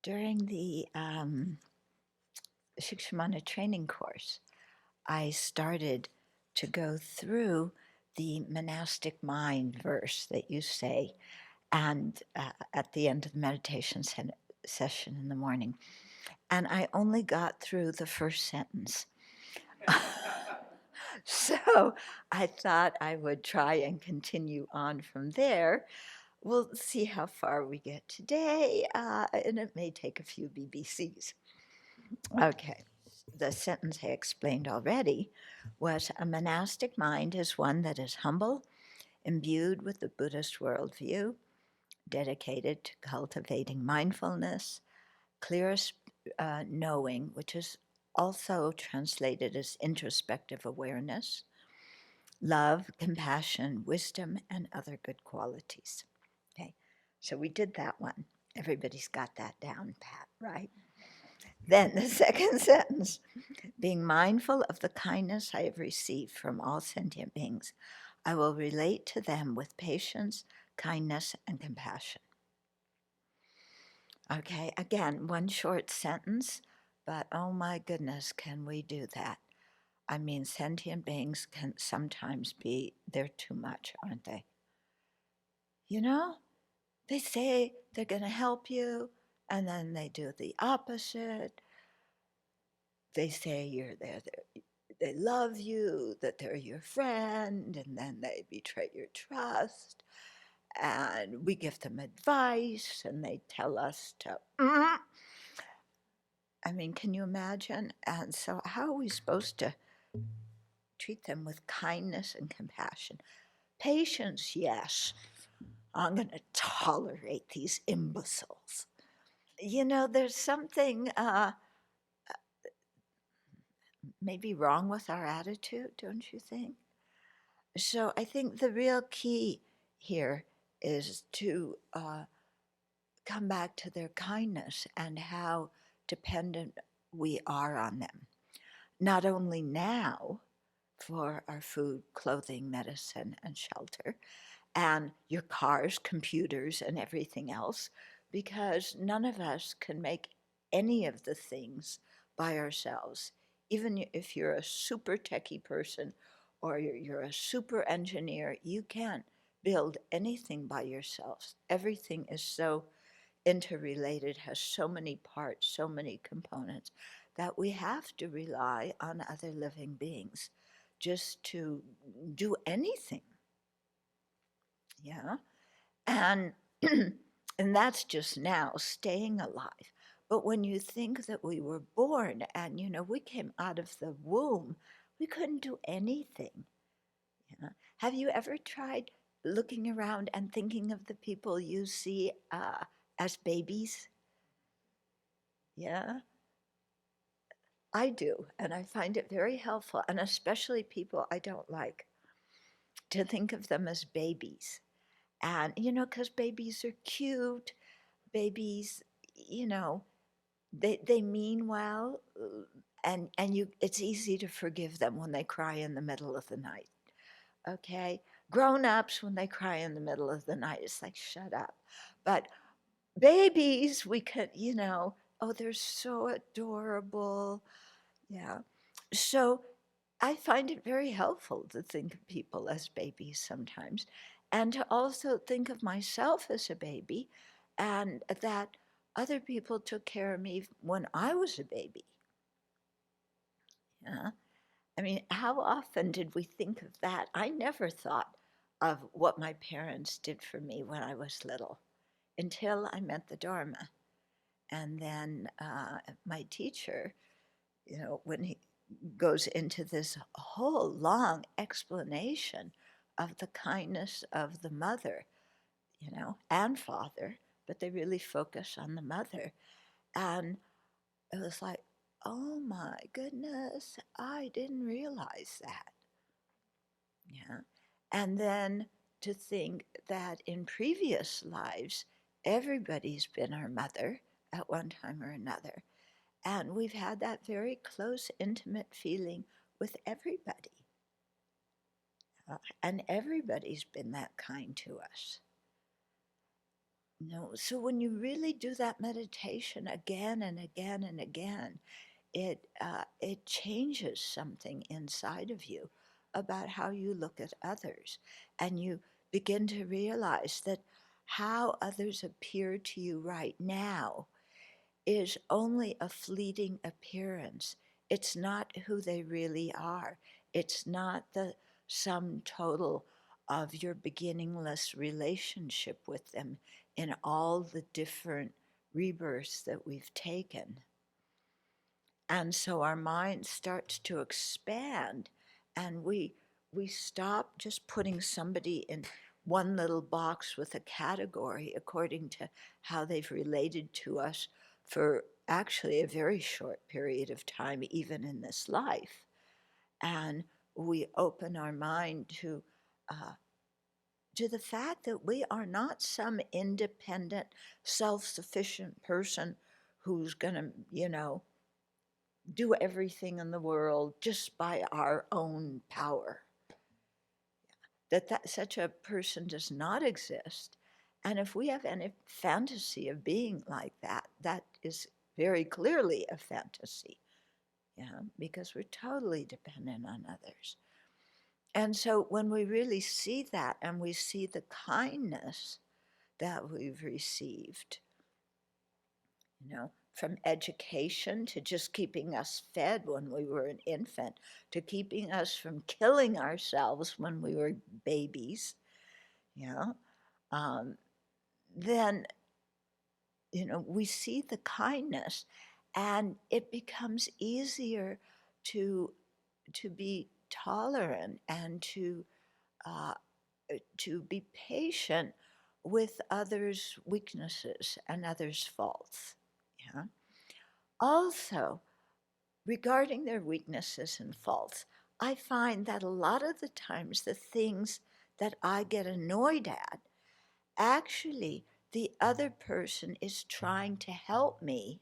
During the Shikshamana training course, I started to go through the monastic mind verse that you say, and at the end of the meditation session in the morning. And I only got through the first sentence. So I thought I would try and continue on from there. We'll see how far we get today, and it may take a few BBCs. Okay, the sentence I explained already was a monastic mind is one that is humble, imbued with the Buddhist worldview, dedicated to cultivating mindfulness, clearest knowing, which is also translated as introspective awareness, love, compassion, wisdom, and other good qualities. Okay, so we did that one. Everybody's got that down pat, right? Then the second sentence, being mindful of the kindness I have received from all sentient beings, I will relate to them with patience, kindness, and compassion. Okay, again, one short sentence, but oh my goodness, can we do that? I mean, sentient beings can sometimes be, they're too much, aren't they? You know, they say they're going to help you, and then they do the opposite. They say they love you, that they're your friend, and then they betray your trust. And we give them advice, and they tell us to. I mean, can you imagine? And so, how are we supposed to treat them with kindness and compassion? Patience, yes. I'm going to tolerate these imbeciles. You know, there's something maybe wrong with our attitude, don't you think? So I think the real key here is to come back to their kindness and how dependent we are on them. Not only now for our food, clothing, medicine, and shelter, and your cars, computers, and everything else, because none of us can make any of the things by ourselves. Even if you're a super techie person or you're a super engineer, you can't build anything by yourselves. Everything is so interrelated, has so many parts, so many components, that we have to rely on other living beings just to do anything. Yeah. And and that's just now staying alive. But when you think that we were born and we came out of the womb, we couldn't do anything. Yeah. Have you ever tried looking around and thinking of the people you see as babies? Yeah, I do, and I find it very helpful, and especially people I don't like, to think of them as babies. And because babies are cute, babies, you know, they mean well, and it's easy to forgive them when they cry in the middle of the night. Okay, grown-ups, when they cry in the middle of the night, it's like, shut up. But babies, we could, oh, they're so adorable. Yeah. So I find it very helpful to think of people as babies sometimes, and to also think of myself as a baby, and that other people took care of me when I was a baby. Yeah. I mean, how often did we think of that? I never thought of what my parents did for me when I was little until I met the Dharma. And then my teacher, when he goes into this whole long explanation of the kindness of the mother, and father, but they really focus on the mother. And it was like, oh my goodness, I didn't realize that. Yeah. And then to think that in previous lives, everybody's been our mother at one time or another. And we've had that very close, intimate feeling with everybody. And everybody's been that kind to us. No, so when you really do that meditation again and again and again, it changes something inside of you about how you look at others, and you begin to realize that how others appear to you right now is only a fleeting appearance. It's not who they really are. It's not the sum total of your beginningless relationship with them in all the different rebirths that we've taken. And so our mind starts to expand, and we stop just putting somebody in one little box with a category according to how they've related to us for actually a very short period of time, even in this life. And we open our mind uh, to the fact that we are not some independent, self-sufficient person who's going to, do everything in the world just by our own power. That such a person does not exist. And if we have any fantasy of being like that, that is very clearly a fantasy, because we're totally dependent on others. And so when we really see that and we see the kindness that we've received, from education to just keeping us fed when we were an infant, to keeping us from killing ourselves when we were babies, yeah, um, then, we see the kindness, and it becomes easier to be tolerant and uh, to be patient with others' weaknesses and others' faults. Yeah. Also, regarding their weaknesses and faults, I find that a lot of the times the things that I get annoyed at, actually, the other person is trying to help me,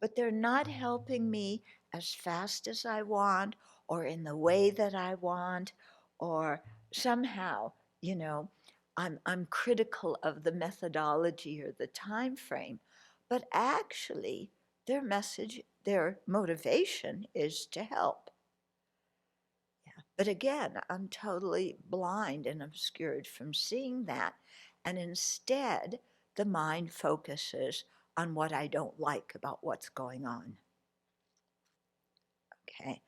but they're not helping me as fast as I want or in the way that I want, or somehow, you know, I'm critical of the methodology or the time frame, but actually their message, their motivation is to help. Yeah. But again, I'm totally blind and obscured from seeing that. And instead, the mind focuses on what I don't like about what's going on. Okay.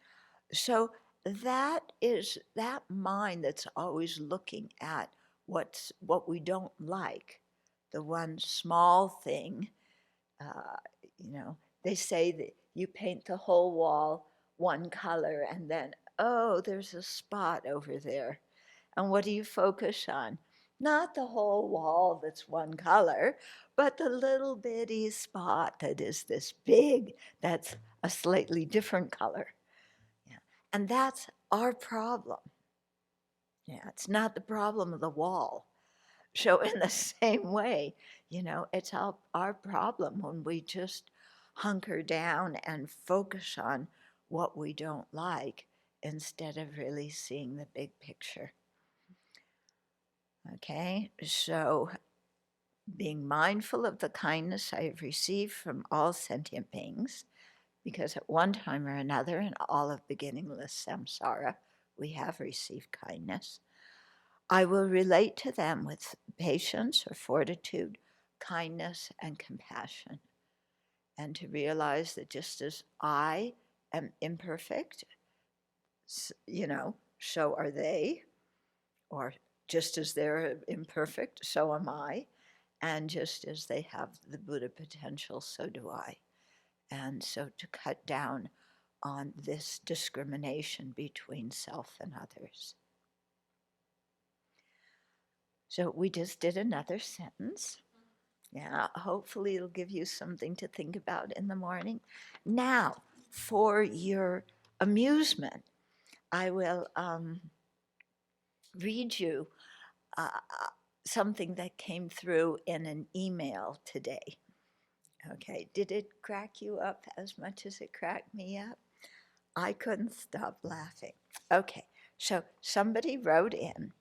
So that is that mind that's always looking at what we don't like, the one small thing. Uh, you know, they say that you paint the whole wall one color, and then, oh, there's a spot over there. And what do you focus on? Not the whole wall that's one color, but the little bitty spot that is this big, that's a slightly different color. Yeah. And that's our problem. Yeah, it's not the problem of the wall. So, in the same way, it's our problem when we just hunker down and focus on what we don't like instead of really seeing the big picture. Okay, so being mindful of the kindness I have received from all sentient beings, because at one time or another in all of beginningless samsara, we have received kindness. I will relate to them with patience or fortitude, kindness, and compassion. And to realize that just as I am imperfect, so are they, or just as they're imperfect, so am I. And just as they have the Buddha potential, so do I. And so to cut down on this discrimination between self and others. So we just did another sentence. Yeah, hopefully it'll give you something to think about in the morning. Now, for your amusement, I will read you uh, something that came through in an email today. Okay, did it crack you up as much as it cracked me up? I couldn't stop laughing. Okay, so somebody wrote in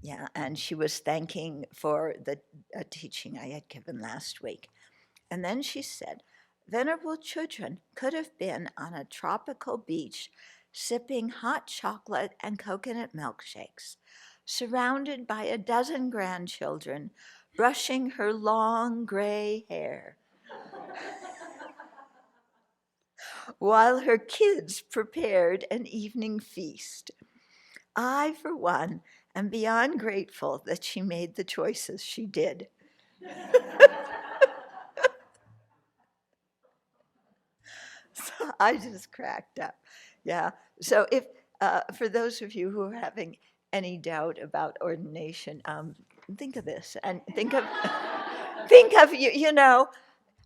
Yeah, and she was thanking for the teaching I had given last week. And then she said, Venerable children could have been on a tropical beach sipping hot chocolate and coconut milkshakes, surrounded by a dozen grandchildren, brushing her long gray hair, while her kids prepared an evening feast. I, for one, am beyond grateful that she made the choices she did. So I just cracked up. Yeah. So if for those of you who are having any doubt about ordination, think of this and think of you know,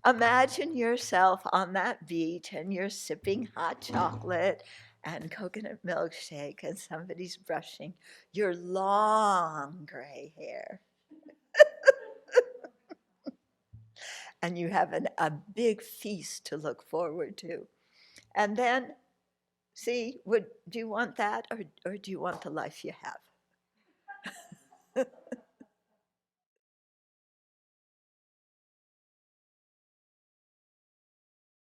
imagine yourself on that beach and you're sipping hot chocolate and coconut milkshake and somebody's brushing your long gray hair. And you have a big feast to look forward to. And then, see, do you want that or do you want the life you have?